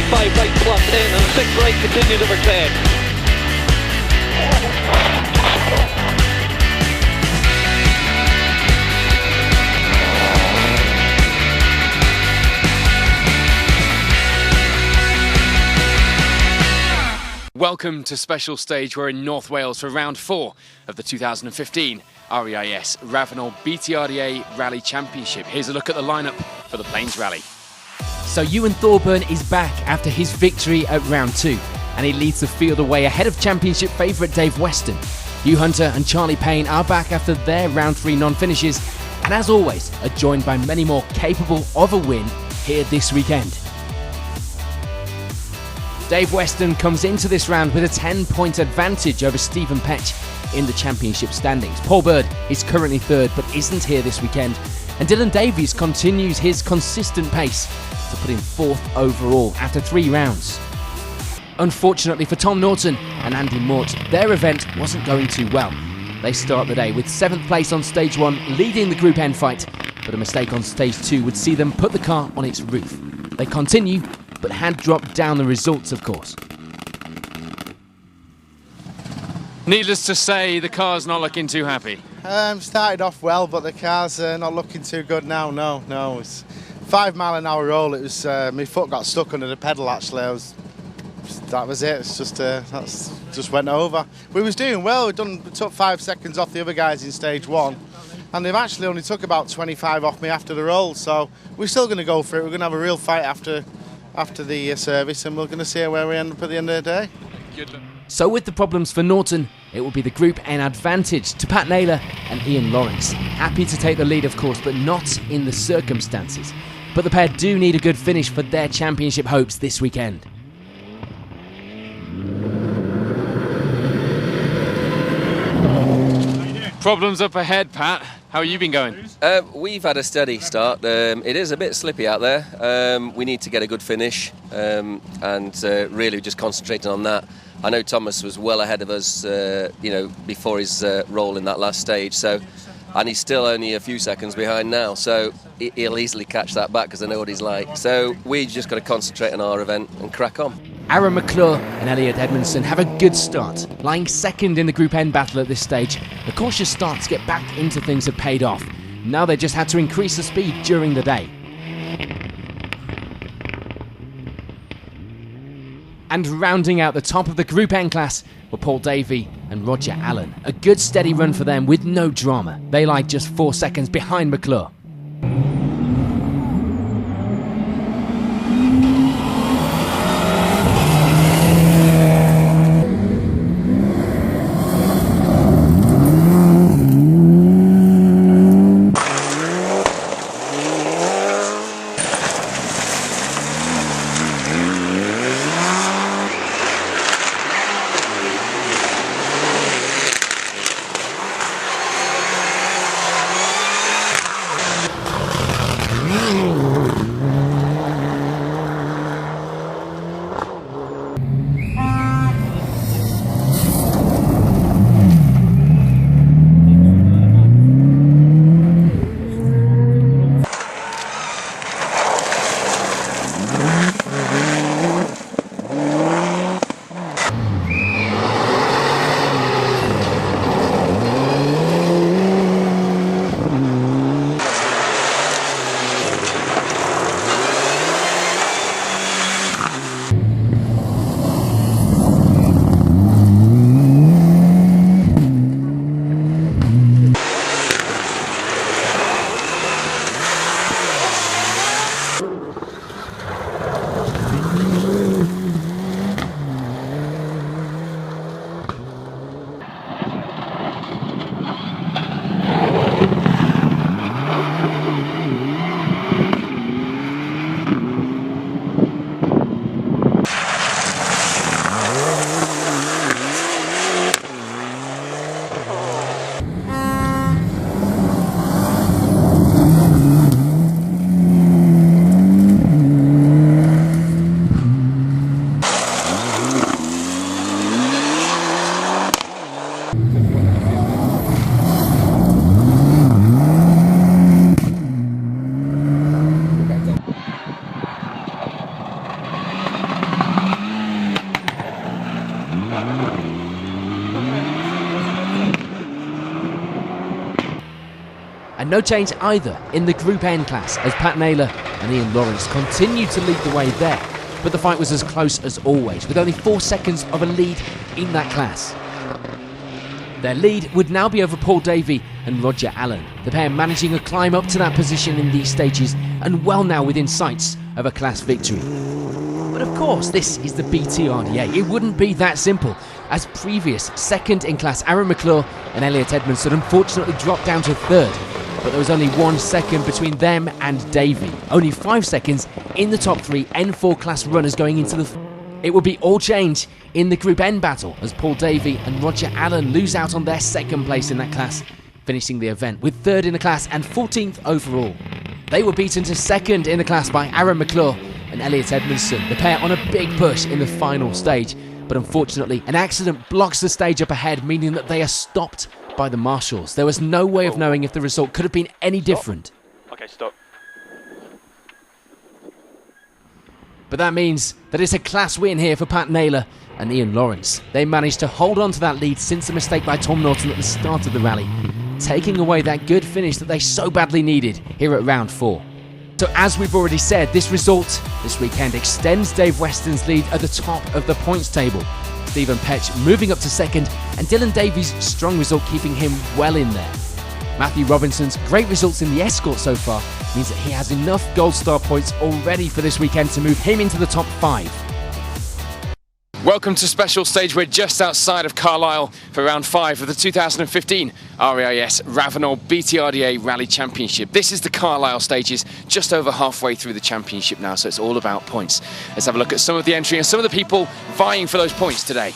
Five right plus in and 6 right continues over 10. Welcome to Special Stage. We're in North Wales for round 4 of the 2015 REIS Ravenel BTRDA Rally Championship. Here's a look at the lineup for the Plains Rally. So Ewan Thorburn is back after his victory at round 2, and he leads the field away ahead of championship favourite Dave Weston. Hugh Hunter and Charlie Payne are back after their round 3 non-finishes, and as always are joined by many more capable of a win here this weekend. Dave Weston comes into this round with a 10-point advantage over Stephen Petch in the championship standings. Paul Bird is currently 3rd but isn't here this weekend, and Dylan Davies continues his consistent pace to put in 4th overall after 3 rounds. Unfortunately for Tom Norton and Andy Mort, their event wasn't going too well. They start the day with 7th place on stage 1, leading the Group N fight, but a mistake on stage 2 would see them put the car on its roof. They continue, but had dropped down the results, of course. Needless to say, the car's not looking too happy. Started off well, but the car's not looking too good now. No. It's 5 mile an hour roll. It was my foot got stuck under the pedal. Actually, that was it. It's just went over. We was doing well. We took 5 seconds off the other guys in stage 1, and they've actually only took about 25 off me after the roll. So we're still going to go for it. We're going to have a real fight after the service, and we're going to see where we end up at the end of the day. So with the problems for Norton, it will be the Group N advantage to Pat Naylor and Ian Lawrence. Happy to take the lead, of course, but not in the circumstances. But the pair do need a good finish for their championship hopes this weekend. Problems up ahead, Pat. How have you been going? We've had a steady start. It is a bit slippy out there. We need to get a good finish and really just concentrating on that. I know Thomas was well ahead of us, before his roll in that last stage. And he's still only a few seconds behind now, so he'll easily catch that back because I know what he's like. So we just got to concentrate on our event and crack on. Aaron McClure and Elliot Edmondson have a good start, lying 2nd in the Group N battle at this stage. The cautious start to get back into things have paid off. Now they just had to increase the speed during the day. And rounding out the top of the Group N class were Paul Davey and Roger Allen. A good steady run for them with no drama. They lie just 4 seconds behind McClure. And no change either in the Group N class as Pat Naylor and Ian Lawrence continued to lead the way there. But the fight was as close as always, with only 4 seconds of a lead in that class. Their lead would now be over Paul Davey and Roger Allen, the pair managing a climb up to that position in these stages and well now within sights of a class victory. But of course, this is the BTRDA. It wouldn't be that simple, as previous second in class Aaron McClure and Elliot Edmondson unfortunately dropped down to third. But there was only 1 second between them and Davey. Only 5 seconds in the top 3 N4 class runners going into the... It would be all change in the Group N battle as Paul Davey and Roger Allen lose out on their second place in that class, finishing the event with third in the class and 14th overall. They were beaten to second in the class by Aaron McClure and Elliot Edmondson, the pair on a big push in the final stage. But unfortunately, an accident blocks the stage up ahead, meaning that they are stopped by the marshals. There was no way of knowing if the result could have been any different. Okay, stop. But that means that it's a class win here for Pat Naylor and Ian Lawrence. They managed to hold on to that lead since the mistake by Tom Norton at the start of the rally, taking away that good finish that they so badly needed here at round 4. So as we've already said, this result this weekend extends Dave Weston's lead at the top of the points table. Stephen Petch moving up to second, and Dylan Davies' strong result keeping him well in there. Matthew Robinson's great results in the escort so far means that he has enough Gold Star points already for this weekend to move him into the top 5. Welcome to Special Stage. We're just outside of Carlisle for round 5 of the 2015 RAIS Ravenel BTRDA Rally Championship. This is the Carlisle stages, just over halfway through the championship now, so it's all about points. Let's have a look at some of the entry and some of the people vying for those points today.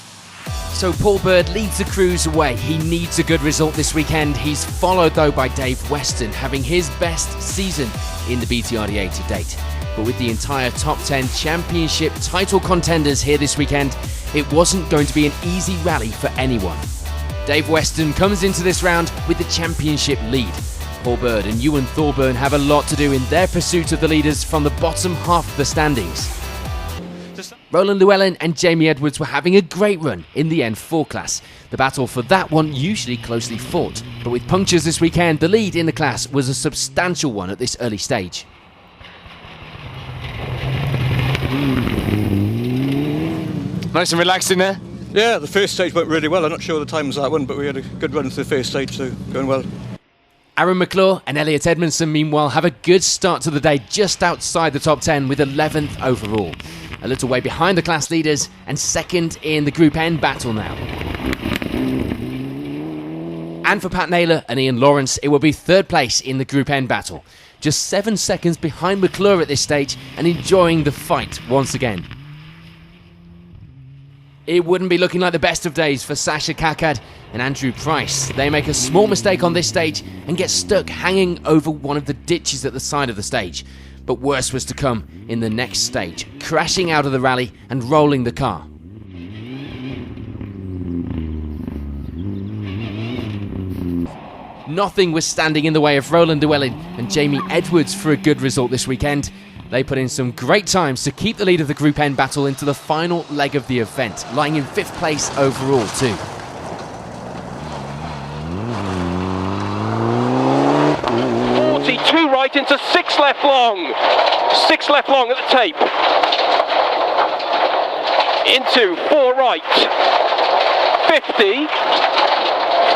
So Paul Bird leads the crews away. He needs a good result this weekend. He's followed though by Dave Weston, having his best season in the BTRDA to date. But with the entire top 10 championship title contenders here this weekend, it wasn't going to be an easy rally for anyone. Dave Weston comes into this round with the championship lead. Paul Bird and Ewan Thorburn have a lot to do in their pursuit of the leaders from the bottom half of the standings. Roland Llewellyn and Jamie Edwards were having a great run in the N4 class. The battle for that one usually closely fought, but with punctures this weekend, the lead in the class was a substantial one at this early stage. Nice and relaxed in there. Yeah, the first stage went really well. I'm not sure the times that one, but we had a good run to the first stage, so going well. Aaron McClure and Elliot Edmondson, meanwhile, have a good start to the day just outside the top 10 with 11th overall. A little way behind the class leaders and second in the Group N battle now. And for Pat Naylor and Ian Lawrence, it will be third place in the Group N battle. Just 7 seconds behind McClure at this stage and enjoying the fight once again. It wouldn't be looking like the best of days for Sasha Kakad and Andrew Price. They make a small mistake on this stage and get stuck hanging over one of the ditches at the side of the stage. But worse was to come in the next stage, crashing out of the rally and rolling the car. Nothing was standing in the way of Roland Llewellyn and Jamie Edwards for a good result this weekend. They put in some great times to keep the lead of the Group N battle into the final leg of the event, lying in 5th place overall too. Two right into 6 left long. 6 left long at the tape. Into 4 right. 50.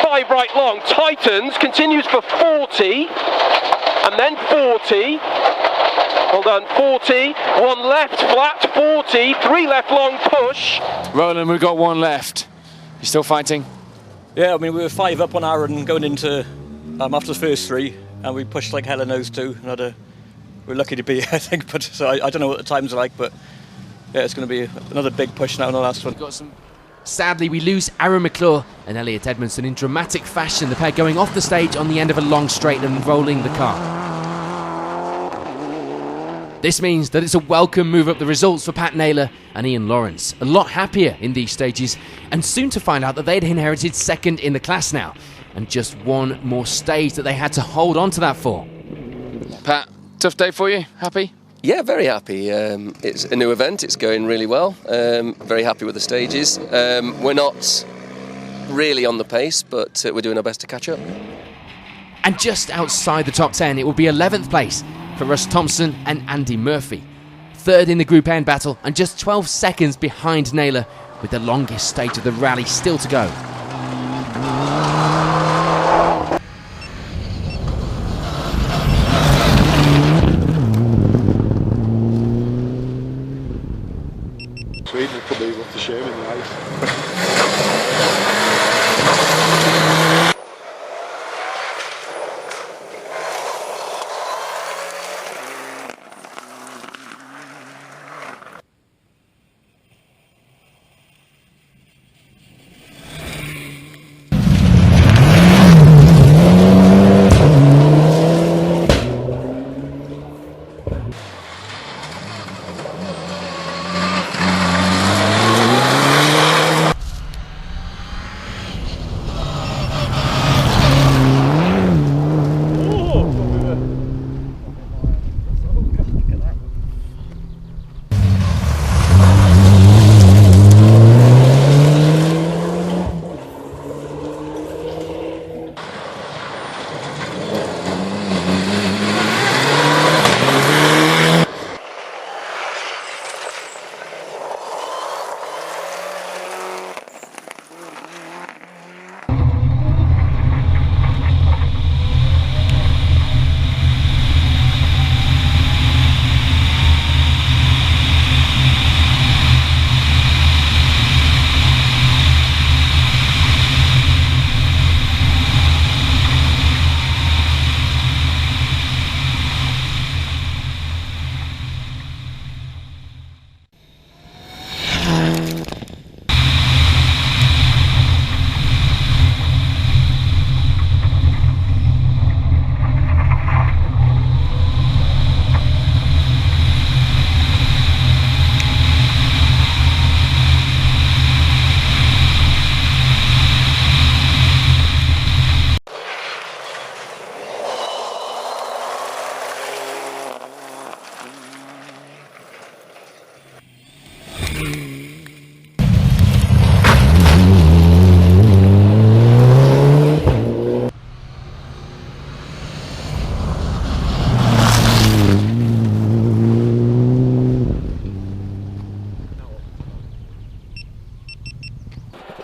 5 right long. Tightens. Continues for 40. And then 40. Hold on. 40. 1 left flat. 40. 3 left long push. Roland, we've got 1 left. You still fighting? Yeah, I mean, we were 5 up on Aaron going into after the first 3. And we pushed like hell in those 2. We're lucky to be, I think. But so I don't know what the times are like, but yeah, it's going to be another big push now in the last one. Sadly, we lose Aaron McClure and Elliot Edmondson in dramatic fashion. The pair going off the stage on the end of a long straight and rolling the car. This means that it's a welcome move up the results for Pat Naylor and Ian Lawrence. A lot happier in these stages, and soon to find out that they'd inherited second in the class now. And just 1 more stage that they had to hold on to that for. Pat, tough day for you? Happy? Yeah, very happy. It's a new event. It's going really well. Very happy with the stages. We're not really on the pace, but we're doing our best to catch up. And just outside the top 10, it will be 11th place for Russ Thompson and Andy Murphy. Third in the Group N battle and just 12 seconds behind Naylor, with the longest stage of the rally still to go. Sweden could be up to shame in the ice.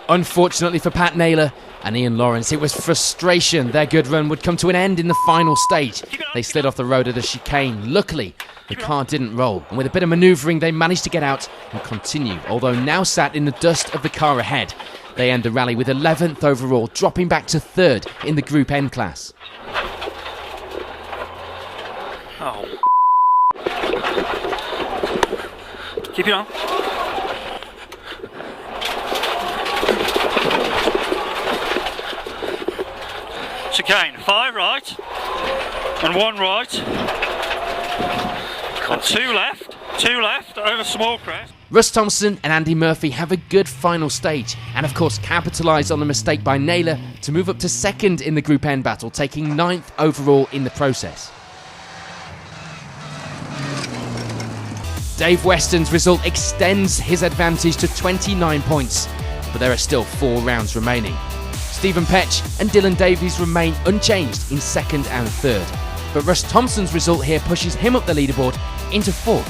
Unfortunately for Pat Naylor and Ian Lawrence, it was frustration. Their good run would come to an end in the final stage. They slid off the road at a chicane. Luckily, the car didn't roll, and with a bit of manoeuvring, they managed to get out and continue, although now sat in the dust of the car ahead. They end the rally with 11th overall, dropping back to 3rd in the Group N class. Oh. Keep it on. Chicane, 5 right and 1 right and 2 left over small crest. Russ Thompson and Andy Murphy have a good final stage and of course capitalise on the mistake by Naylor to move up to 2nd in the Group N battle, taking 9th overall in the process. Dave Weston's result extends his advantage to 29 points, but there are still 4 rounds remaining. Stephen Petch and Dylan Davies remain unchanged in 2nd and 3rd, but Russ Thompson's result here pushes him up the leaderboard into 4th.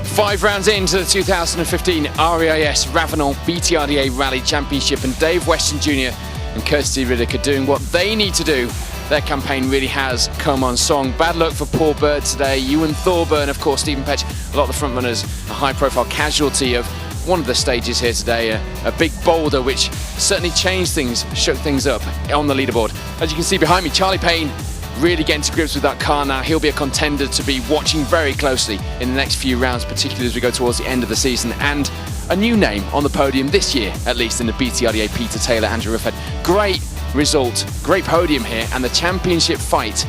5 rounds into the 2015 REIS Ravenel BTRDA Rally Championship, and Dave Weston Jr. and Kirsty Riddick are doing what they need to do. Their campaign really has come on song. Bad luck for Paul Bird today. Ewan Thorburn, of course, Stephen Petch, a lot of the front runners, a high-profile casualty of one of the stages here today, a big boulder which certainly changed things, shook things up on the leaderboard. As you can see behind me, Charlie Payne really getting to grips with that car now. He'll be a contender to be watching very closely in the next few rounds, particularly as we go towards the end of the season. And a new name on the podium this year, at least in the BTRDA, Peter Taylor, Andrew Ruffhead. Great result, great podium here, and the championship fight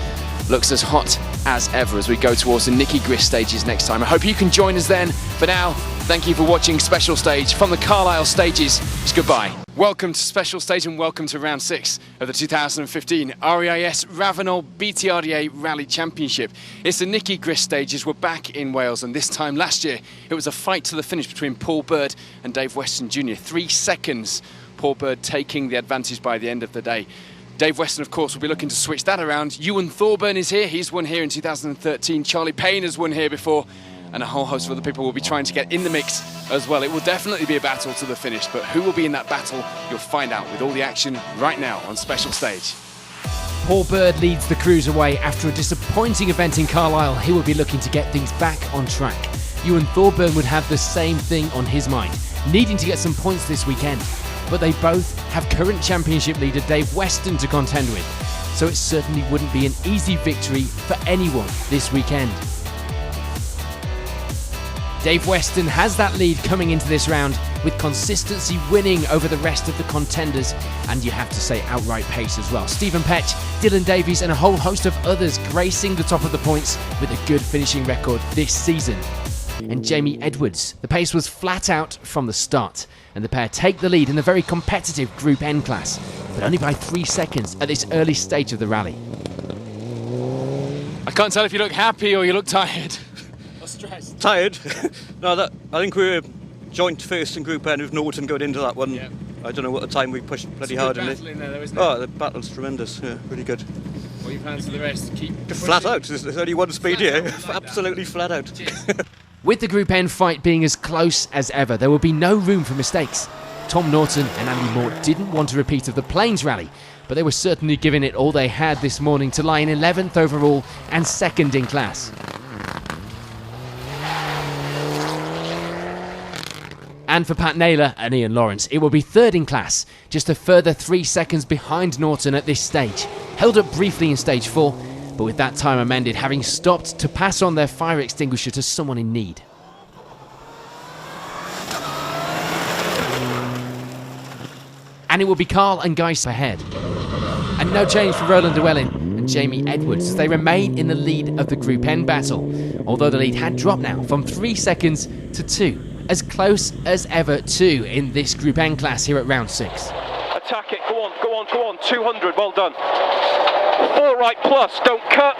looks as hot as ever as we go towards the Nicky Grist stages next time. I hope you can join us then. For now, thank you for watching Special Stage from the Carlisle stages. It's goodbye. Welcome to Special Stage and welcome to round 6 of the 2015 REIS Ravenel BTRDA Rally Championship. It's the Nicky Grist stages. We're back in Wales, and this time last year it was a fight to the finish between Paul Bird and Dave Weston Jr. 3 seconds, Paul Bird taking the advantage by the end of the day. Dave Weston, of course, will be looking to switch that around. Ewan Thorburn is here. He's won here in 2013. Charlie Payne has won here before. And a whole host of other people will be trying to get in the mix as well. It will definitely be a battle to the finish, but who will be in that battle, you'll find out with all the action right now on Special Stage. Paul Bird leads the cruiserweight after a disappointing event in Carlisle. He will be looking to get things back on track. Ewan Thorburn would have the same thing on his mind, needing to get some points this weekend. But they both have current championship leader Dave Weston to contend with, so it certainly wouldn't be an easy victory for anyone this weekend. Dave Weston has that lead coming into this round, with consistency winning over the rest of the contenders, and you have to say outright pace as well. Stephen Petch, Dylan Davies and a whole host of others gracing the top of the points with a good finishing record this season. And Jamie Edwards, the pace was flat out from the start, and the pair take the lead in the very competitive Group N class, but only by 3 seconds at this early stage of the rally. I can't tell if you look happy or you look tired. Stressed. Tired? No, I think we were joint first in Group N with Norton going into that one. Yeah. I don't know what the time we pushed bloody hard in it. In there, though, isn't it? Oh, the battle's tremendous. Yeah, really good. What are your plans for the rest? Keep Flat out. There's only one speed here. Like Absolutely flat out. With the Group N fight being as close as ever, there will be no room for mistakes. Tom Norton and Andy Mort didn't want a repeat of the Plains rally, but they were certainly giving it all they had this morning to lie in 11th overall and 2nd in class. And for Pat Naylor and Ian Lawrence, it will be 3rd in class, just a further 3 seconds behind Norton at this stage. Held up briefly in stage 4, but with that time amended, having stopped to pass on their fire extinguisher to someone in need. And it will be Carl and Geis ahead. And no change for Roland Llewellyn and Jamie Edwards as they remain in the lead of the Group N battle, although the lead had dropped now from 3 seconds to 2. As close as ever 2 in this Group N class here at round 6. Attack it, go on, 200, well done. 4 right plus, don't cut.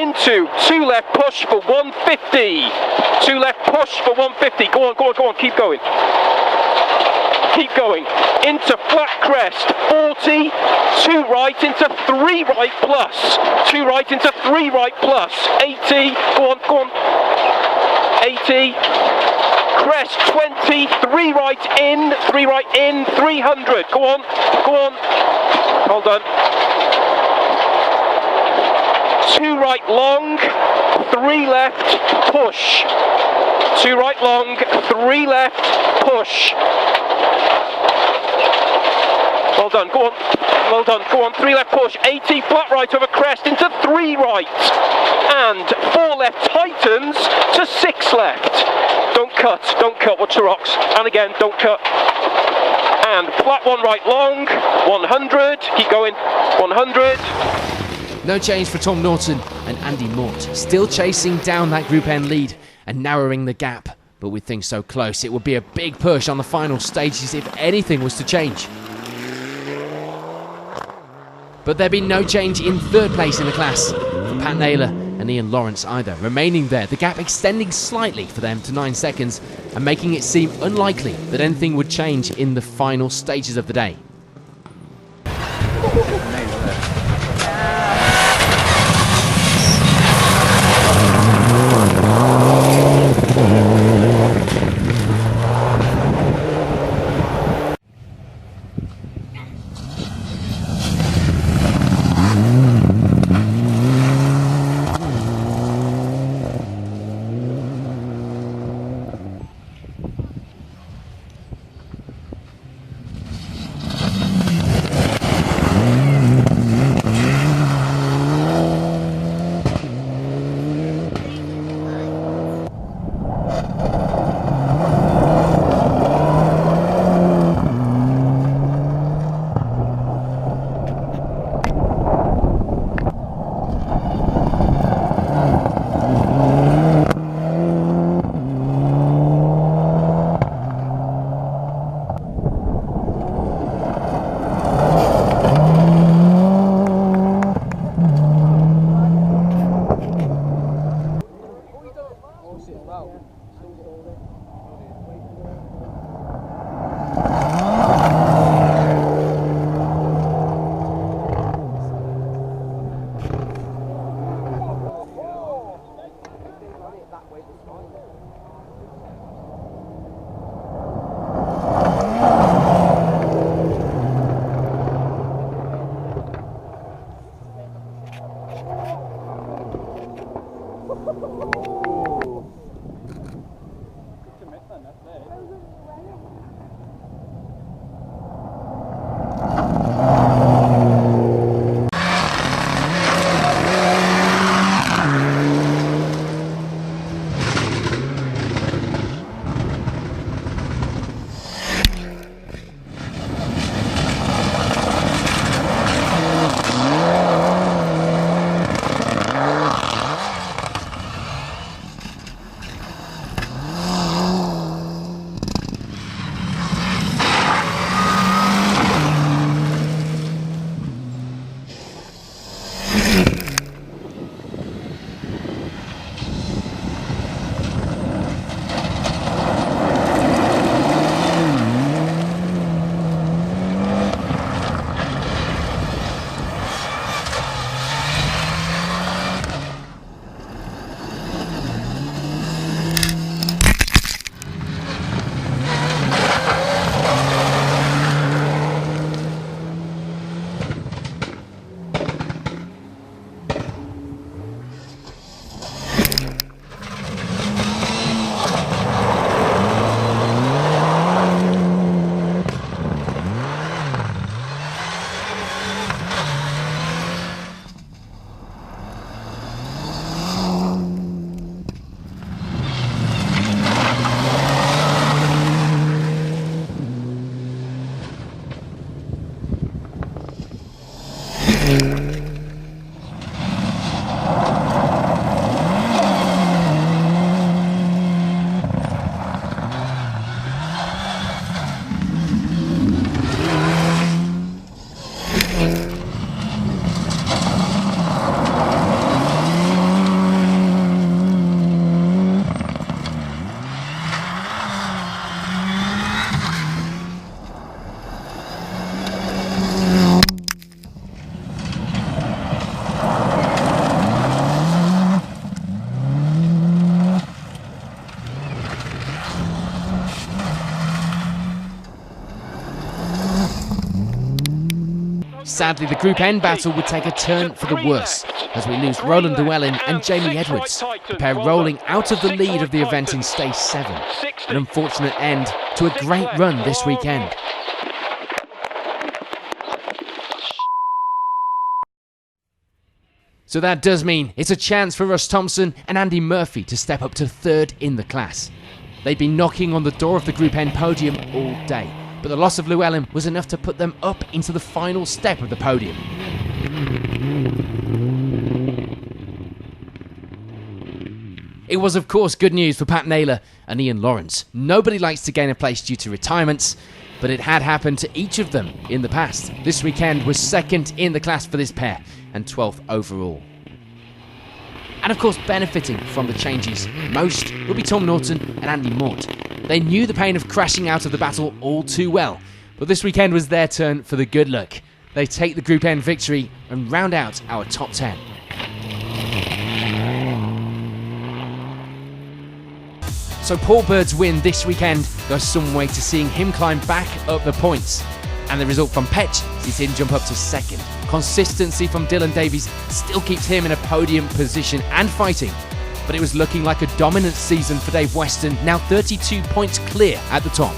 Into 2 left push for 150. 2 left push for 150, go on, keep going. Keep going, into flat crest, 40, 2 right into 3 right plus. 2 right into 3 right plus, 80, go on. 80. Crest 20, 3 right in, 300. Go on. Well done. 2 right long, 3 left, push. 2 right long, 3 left, push. Well done, go on, 3 left push, 80, flat right over crest into 3 right, and 4 left tightens to 6 left. Don't cut, watch the rocks, and again, don't cut. And flat 1 right long, 100, keep going, 100. No change for Tom Norton and Andy Mort, still chasing down that Group N lead and narrowing the gap. But with things so close, it would be a big push on the final stages if anything was to change. But there'd be no change in 3rd place in the class for Pat Naylor and Ian Lawrence either, remaining there, the gap extending slightly for them to 9 seconds and making it seem unlikely that anything would change in the final stages of the day. Sadly, the Group N battle would take a turn for the worse as we lose Roland Llewellyn and Jamie Edwards, the pair rolling out of the lead of the event in Stage 7. An unfortunate end to a great run this weekend. So that does mean it's a chance for Russ Thompson and Andy Murphy to step up to third in the class. They'd been knocking on the door of the Group N podium all day, but the loss of Llewellyn was enough to put them up into the final step of the podium. It was of course good news for Pat Naylor and Ian Lawrence. Nobody likes to gain a place due to retirements, but it had happened to each of them in the past. This weekend was second in the class for this pair and 12th overall. And of course, benefiting from the changes most will be Tom Norton and Andy Mort. They knew the pain of crashing out of the battle all too well, but this weekend was their turn for the good luck. They take the Group N victory and round out our top 10. So Paul Bird's win this weekend goes some way to seeing him climb back up the points. And the result from Petch sees him jump up to second. Consistency from Dylan Davies still keeps him in a podium position and fighting. But it was looking like a dominant season for Dave Weston, now 32 points clear at the top.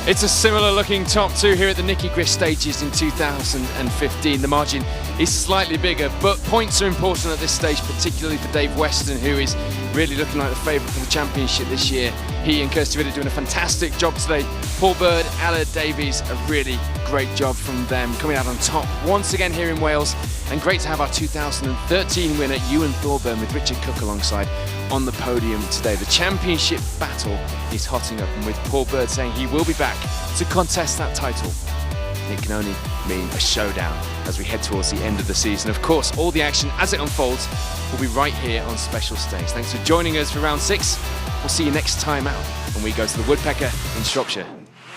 It's a similar looking top two here at the Nicky Grist stages in 2015. The margin is slightly bigger, but points are important at this stage, particularly for Dave Weston, who is really looking like the favourite for the championship this year. He and Kirsty Ritter doing a fantastic job today. Paul Bird, Ella Davies, a really great job from them, coming out on top once again here in Wales. And great to have our 2013 winner, Ewan Thorburn, with Richard Cook alongside on the podium today. The championship battle is hotting up, and with Paul Bird saying he will be back to contest that title, it can only mean a showdown as we head towards the end of the season. Of course, all the action as it unfolds will be right here on Special Stage. Thanks for joining us for round 6. We'll see you next time out when we go to the Woodpecker in Shropshire.